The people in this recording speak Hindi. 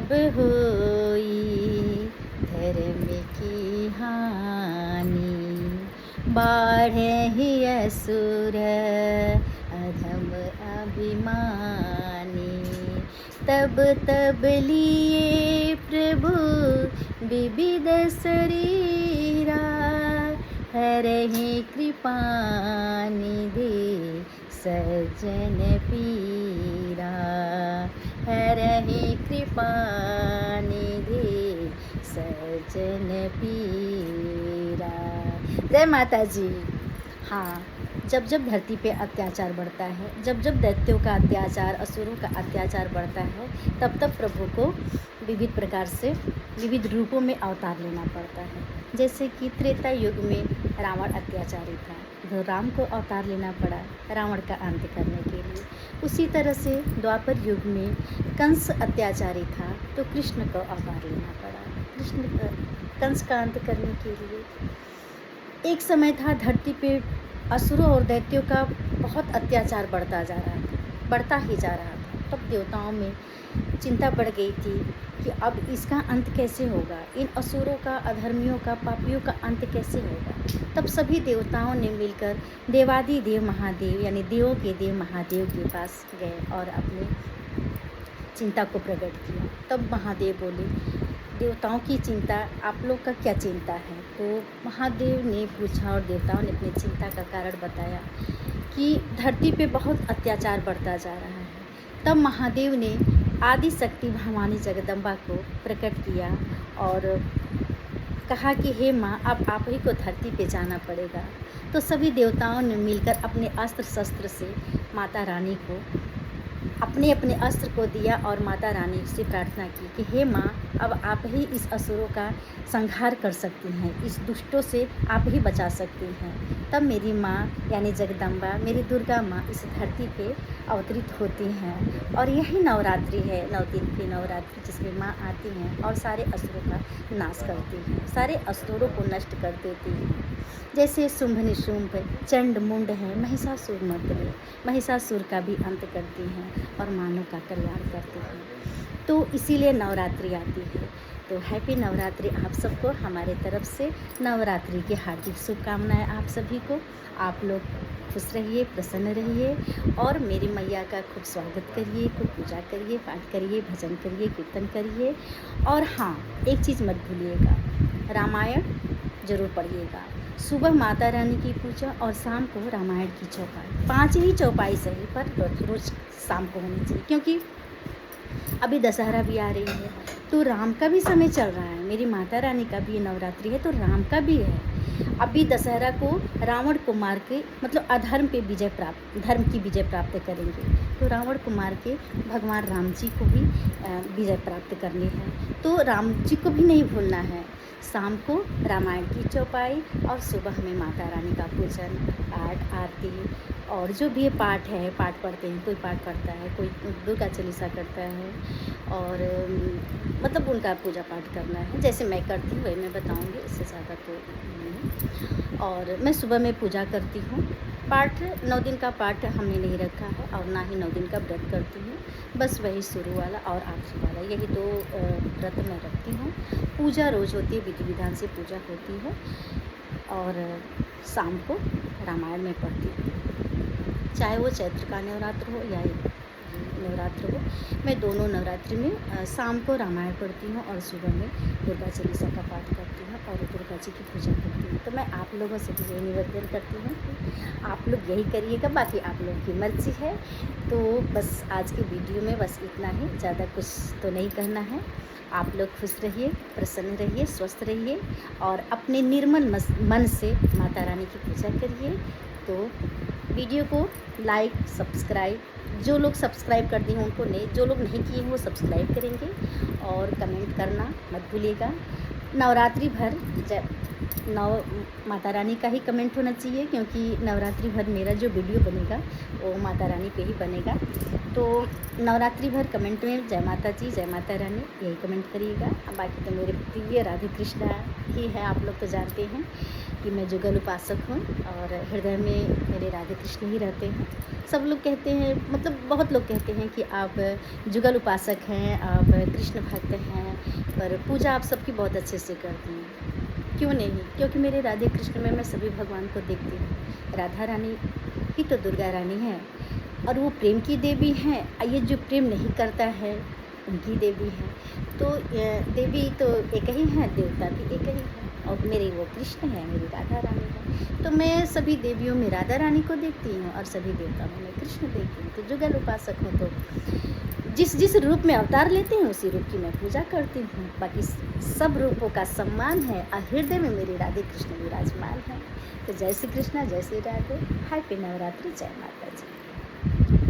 अब होई धर्म की हानि, बाढ़हि असुर अधम अभिमानी। तब तब लिए प्रभु विविध शरीरा, हरहि कृपा निधि सज्जन पीरा, हरहि कृपा निधि सज्जन पीरा। जय माता जी। हाँ, जब जब धरती पे अत्याचार बढ़ता है, जब जब दैत्यों का अत्याचार, असुरों का अत्याचार बढ़ता है, तब तब प्रभु को विविध प्रकार से विविध रूपों में अवतार लेना पड़ता है। जैसे कि त्रेता युग में रावण अत्याचारी था, तो राम को अवतार लेना पड़ा रावण का अंत करने के लिए। उसी तरह से द्वापर युग में कंस अत्याचारी था, तो कृष्ण को अवतार लेना पड़ा कंस का अंत करने के लिए। एक समय था धरती पे असुरों और दैत्यों का बहुत अत्याचार बढ़ता ही जा रहा था। तब देवताओं में चिंता बढ़ गई थी कि अब इसका अंत कैसे होगा, इन असुरों का, अधर्मियों का, पापियों का अंत कैसे होगा। तब सभी देवताओं ने मिलकर देवादिदेव महादेव यानी देवों के देव महादेव के पास गए और अपनी चिंता को प्रकट किया। तब महादेव बोले, देवताओं की चिंता, आप लोग का क्या चिंता है। तो महादेव ने पूछा और देवताओं ने अपनी चिंता का कारण बताया कि धरती पे बहुत अत्याचार बढ़ता जा रहा है। तब महादेव ने आदि शक्ति भवानी जगदम्बा को प्रकट किया और कहा कि हे माँ, अब आप ही को धरती पे जाना पड़ेगा। तो सभी देवताओं ने मिलकर अपने अस्त्र शस्त्र से माता रानी को अपने अपने अस्त्र को दिया और माता रानी से प्रार्थना की कि हे माँ, अब आप ही इस असुरों का संहार कर सकती हैं, इस दुष्टों से आप ही बचा सकती हैं। तब मेरी माँ यानी जगदम्बा, मेरी दुर्गा माँ इस धरती पे अवतरित होती हैं और यही नवरात्रि है, 9 दिन की नवरात्रि, जिसमें माँ आती हैं और सारे असुरों का नाश करती हैं, सारे असुरों को नष्ट कर देती हैं। जैसे शुंभ निशुंभ, चंड मुंड है, महिषासुर मर्दनी, महिषासुर का भी अंत करती हैं और मानव का कल्याण करती हैं। तो इसीलिए नवरात्रि आती है। तो हैप्पी नवरात्रि आप सबको हमारे तरफ से, नवरात्रि की हार्दिक शुभकामनाएं आप सभी को। आप लोग खुश रहिए, प्रसन्न रहिए और मेरी मैया का खूब स्वागत करिए, खूब पूजा करिए, पाठ करिए, भजन करिए, कीर्तन करिए। और हाँ, एक चीज़ मत भूलिएगा, रामायण ज़रूर पढ़िएगा। सुबह माता रानी की पूजा और शाम को रामायण की चौपाई, 5 ही चौपाई सही पर रोज़ शाम को होनी चाहिए, क्योंकि अभी दशहरा भी आ रही है, तो राम का भी समय चल रहा है। मेरी माता रानी का भी नवरात्रि है, तो राम का भी है। अभी दशहरा को रावण को मार के, मतलब अधर्म पे धर्म की विजय प्राप्त करेंगे। तो रावण को मार के भगवान राम जी को भी विजय प्राप्त करनी है। तो राम जी को भी नहीं भूलना है। शाम को रामायण की चौपाई और सुबह में माता रानी का पूजन, पाठ, आरती और जो भी पाठ है, पाठ पढ़ते हैं, कोई पाठ पढ़ता है, कोई दुर्गा चालीसा करता है और मतलब उनका पूजा पाठ करना है। जैसे मैं करती हूँ वही मैं बताऊँगी, इससे ज़्यादा तो नहीं। और मैं सुबह में पूजा करती हूँ। पाठ 9 दिन का पाठ हमने नहीं रखा है और ना ही 9 दिन का व्रत करती हूँ। बस वही शुरू वाला और आखिरी वाला, यही 2 व्रत मैं रखती हूँ। पूजा रोज़ होती है, विधि विधान से पूजा होती है और शाम को रामायण में पढ़ती हूँ। चाहे वो चैत्र का नवरात्र हो या नवरात्र हो, मैं दोनों नवरात्रि में शाम को रामायण पढ़ती हूँ और सुबह में दुर्गा चालीसा का पाठ करती हूँ और दुर्गा जी की पूजा करती हूँ। तो मैं आप लोगों से भी यही निवेदन करती हूँ कि आप लोग यही करिएगा, बाकी आप लोगों की मर्जी है। तो बस आज की वीडियो में बस इतना ही, ज़्यादा कुछ तो नहीं कहना है। आप लोग खुश रहिए, प्रसन्न रहिए, स्वस्थ रहिए और अपने निर्मल मन से माता रानी की पूजा करिए। तो वीडियो को लाइक, सब्सक्राइब, जो लोग सब्सक्राइब कर दिए उनको नहीं, जो लोग नहीं किए हैं वो सब्सक्राइब करेंगे और कमेंट करना मत भूलिएगा। नवरात्रि भर जब नव माता रानी का ही कमेंट होना चाहिए, क्योंकि नवरात्रि भर मेरा जो वीडियो बनेगा वो माता रानी पे ही बनेगा। तो नवरात्रि भर कमेंट में जय माता जी, जय माता रानी यही कमेंट करिएगा। बाकी तो मेरे प्रिय राधे कृष्णा ही है, आप लोग तो जानते हैं कि मैं जुगल उपासक हूँ और हृदय में मेरे राधे कृष्ण ही रहते हैं। सब लोग कहते हैं, मतलब बहुत लोग कहते हैं कि आप जुगल उपासक हैं, आप कृष्ण भक्त हैं, पर पूजा आप सबकी बहुत अच्छे से करती हैं। क्यों नहीं? क्योंकि मेरे राधे कृष्ण में मैं सभी भगवान को देखती हूँ। राधा रानी ही तो दुर्गा रानी है और वो प्रेम की देवी हैं। ये जो प्रेम नहीं करता है उनकी देवी है। तो देवी तो एक ही है, देवता भी एक ही है, और मेरे वो कृष्ण है, मेरी राधा रानी है। तो मैं सभी देवियों में राधा रानी को देखती हूँ और सभी देवताओं में मैं कृष्ण देखती हूँ। तो जुगल उपासक हूँ, तो जिस जिस रूप में अवतार लेते हैं उसी रूप की मैं पूजा करती हूँ। बाकी सब रूपों का सम्मान है और हृदय में मेरे राधे कृष्ण विराजमान है। तो जय श्री कृष्णा, जय श्री राधे, हैप्पी नवरात्रि, जय माता जी।